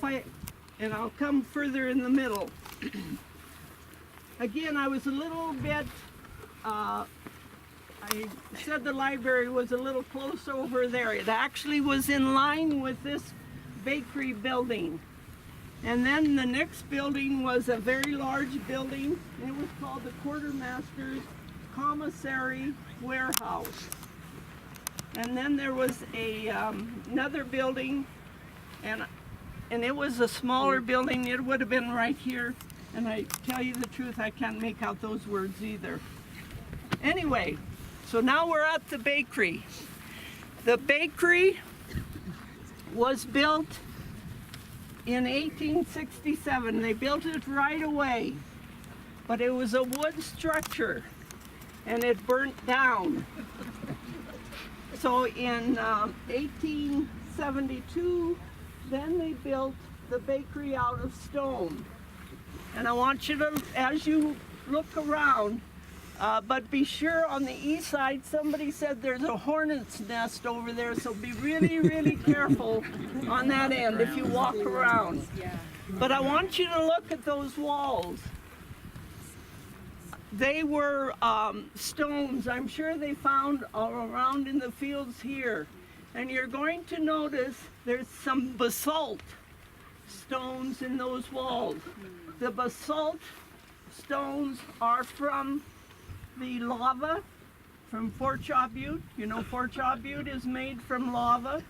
and I'll come further in the middle. Again, I was a little bit, I said the library was a little close over there. It actually was in line with this bakery building. And then the next building was a very large building. It was called the Quartermaster's Commissary Warehouse. And then there was another building, and it was a smaller building. It would have been right here. And I tell you the truth, I can't make out those words either. Anyway, so now we're at the bakery. The bakery was built in 1867. They built it right away, but it was a wood structure and it burnt down. So in 1872, then they built the bakery out of stone. And I want you to, as you look around, but be sure on the east side, somebody said there's a hornet's nest over there, so be really, really careful on that end if you walk around. But I want you to look at those walls. They were stones. I'm sure they found all around in the fields here. And you're going to notice there's some basalt stones in those walls. The basalt stones are from the lava from Fort Butte. You know, Fort Butte is made from lava.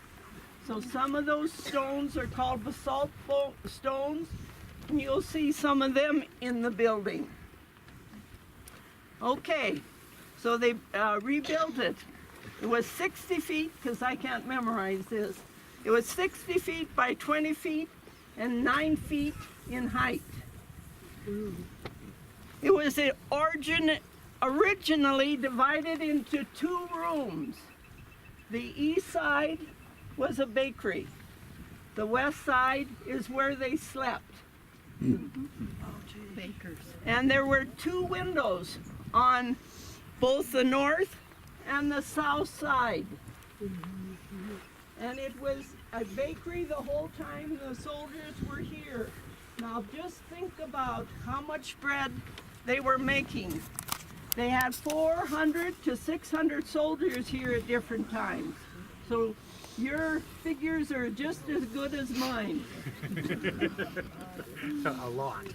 So some of those stones are called basalt stones, and you'll see some of them in the building. Okay, so they rebuilt it. It was 60 feet, because I can't memorize this. It was 60 feet by 20 feet and 9 feet in height. It was originally divided into 2 rooms. The east side was a bakery. The west side is where they slept. Bakers. And there were 2 windows on both the north and the south side. And it was a bakery the whole time the soldiers were here. Now just think about how much bread they were making. They had 400 to 600 soldiers here at different times. So your figures are just as good as mine. A lot.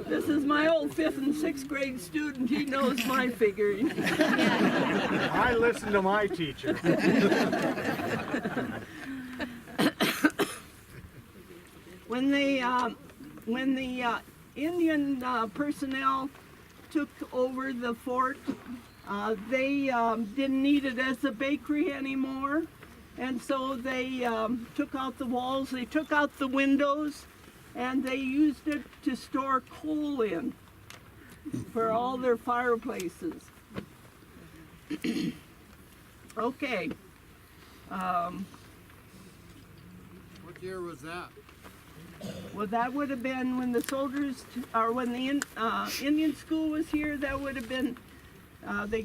This is my old 5th and 6th grade student. He knows my figuring. I listen to my teacher. When the Indian personnel took over the fort, they didn't need it as a bakery anymore, and so they took out the walls, they took out the windows, and they used it to store coal in for all their fireplaces. Okay. What year was that? Well, that would have been when the soldiers, or when the Indian school was here. That would have been, the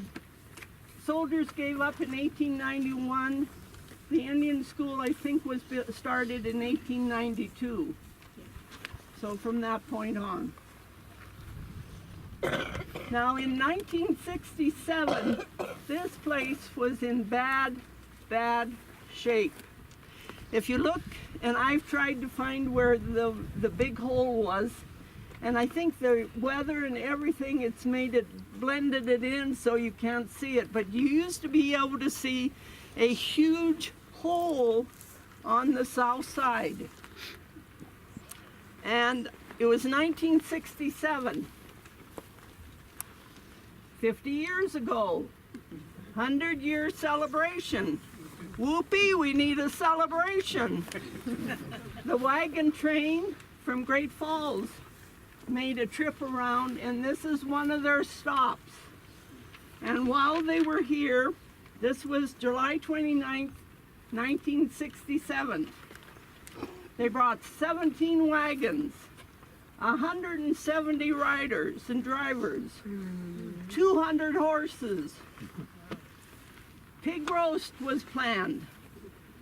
soldiers gave up in 1891. The Indian school, I think, was started in 1892. So from that point on. Now in 1967, this place was in bad shape. If you look, and I've tried to find where the big hole was, and I think the weather and everything, it's made it, blended it in so you can't see it. But you used to be able to see a huge hole on the south side. And it was 1967, 50 years ago, 100-year celebration. Whoopee, we need a celebration. The wagon train from Great Falls made a trip around, and this is one of their stops. And while they were here, this was July 29th, 1967. They brought 17 wagons, 170 riders and drivers, 200 horses. Pig roast was planned.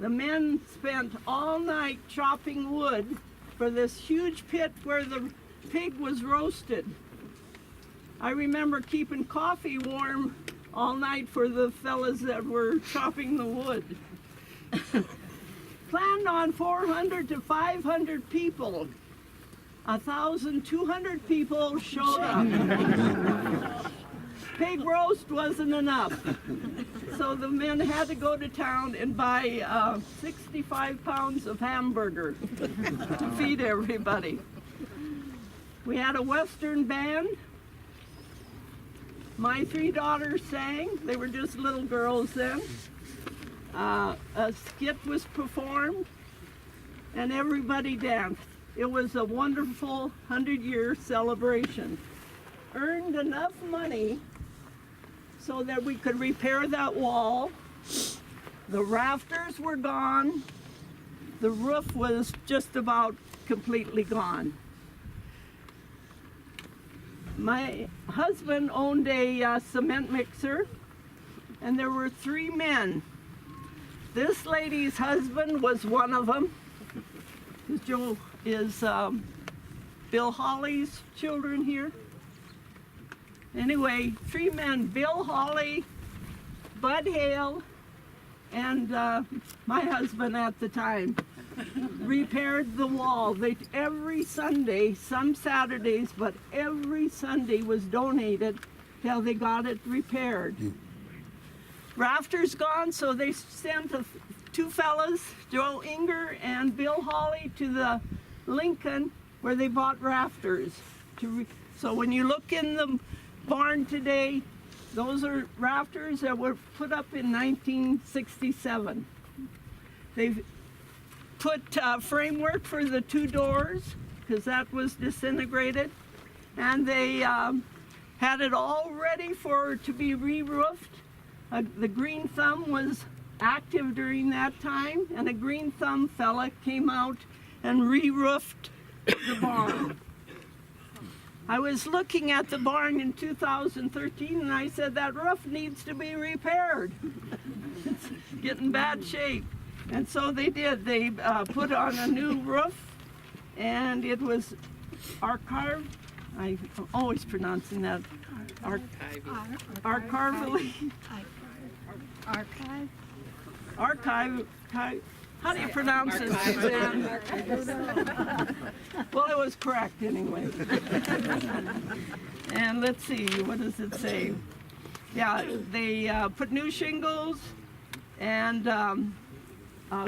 The men spent all night chopping wood for this huge pit where the pig was roasted. I remember keeping coffee warm all night for the fellas that were chopping the wood. Planned on 400 to 500 people. 1,200 people showed up. Pig roast wasn't enough. So the men had to go to town and buy 65 pounds of hamburger to feed everybody. We had a Western band. My 3 daughters sang. They were just little girls then. A skit was performed, and everybody danced. It was a wonderful 100-year celebration. Earned enough money so that we could repair that wall. The rafters were gone. The roof was just about completely gone. My husband owned a cement mixer, and there were 3 men. This lady's husband was one of them. Joe is Bill Hawley's children here. Anyway, 3 men, Bill Hawley, Bud Hale, and my husband at the time, repaired the wall. Every Sunday, some Saturdays, but every Sunday was donated till they got it repaired. Rafters gone, so they sent 2 fellas, Joe Inger and Bill Hawley, to the Lincoln where they bought rafters. So when you look in the barn today, those are rafters that were put up in 1967. They've put framework for the 2 doors because that was disintegrated, and they had it all ready to be re-roofed. The Green Thumb was active during that time, and a Green Thumb fella came out and re-roofed the barn. I was looking at the barn in 2013, and I said, that roof needs to be repaired. It's getting bad shape. And so they did. They put on a new roof, and it was archived. I'm always pronouncing that. Archive. How do you pronounce it, Suzanne? Well, it was correct anyway. And let's see, what does it say? Yeah, they put new shingles and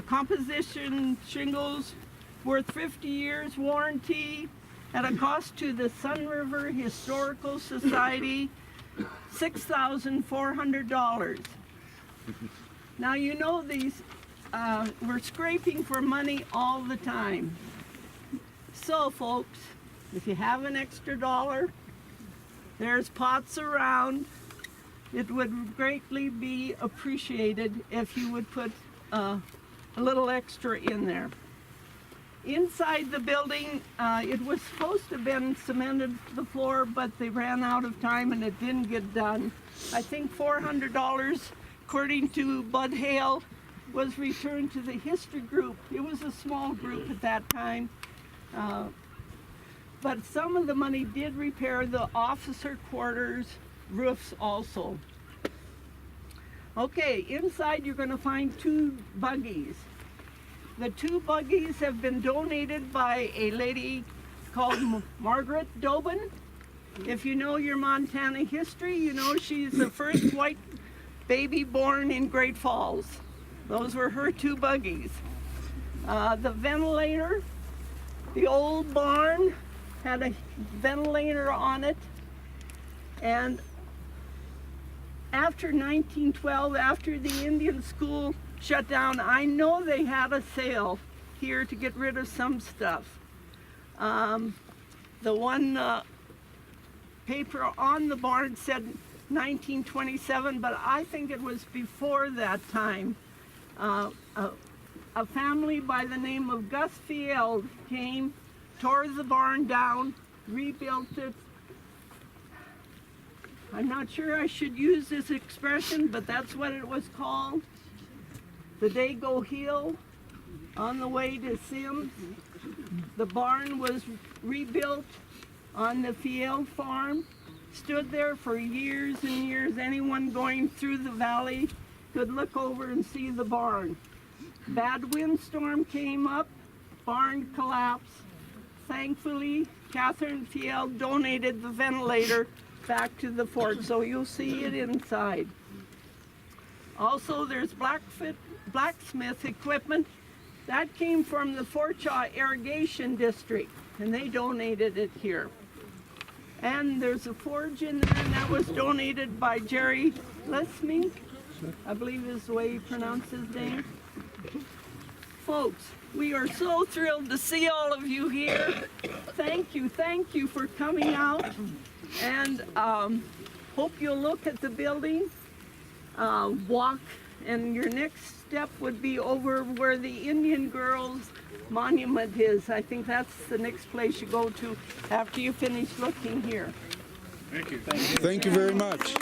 composition shingles worth 50 years warranty at a cost to the Sun River Historical Society, $6,400. Now you know these, we're scraping for money all the time. So folks, if you have an extra $1, there's pots around. It would greatly be appreciated if you would put a little extra in there. Inside the building, it was supposed to have been cemented the floor, but they ran out of time and it didn't get done. I think $400, according to Bud Hale, was returned to the history group. It was a small group at that time. But some of the money did repair the officer quarters roofs also. Okay, inside you're going to find 2 buggies. The 2 buggies have been donated by a lady called Margaret Dobin. If you know your Montana history, you know she's the first white baby born in Great Falls. Those were her 2 buggies. The ventilator, the old barn had a ventilator on it, and after 1912, after the Indian school shut down, I know they had a sale here to get rid of some stuff. The one paper on the barn said 1927, but I think it was before that time. A family by the name of Gus Field came, tore the barn down, rebuilt it. I'm not sure I should use this expression, but that's what it was called. the Dago Hill on the way to Sims. The barn was rebuilt on the Fiel farm, stood there for years and years. Anyone going through the valley could look over and see the barn. Bad windstorm came up, barn collapsed. Thankfully, Catherine Fiel donated the ventilator back to the fort, so you'll see it inside. Also, there's blacksmith equipment. That came from the Fort Shaw Irrigation District, and they donated it here. And there's a forge in there, and that was donated by Jerry Lesme, I believe is the way you pronounce his name. Folks, we are so thrilled to see all of you here. Thank you for coming out, and hope you'll look at the building, walk, and your next step would be over where the Indian Girls Monument is. I think that's the next place you go to after you finish looking here. Thank you very much.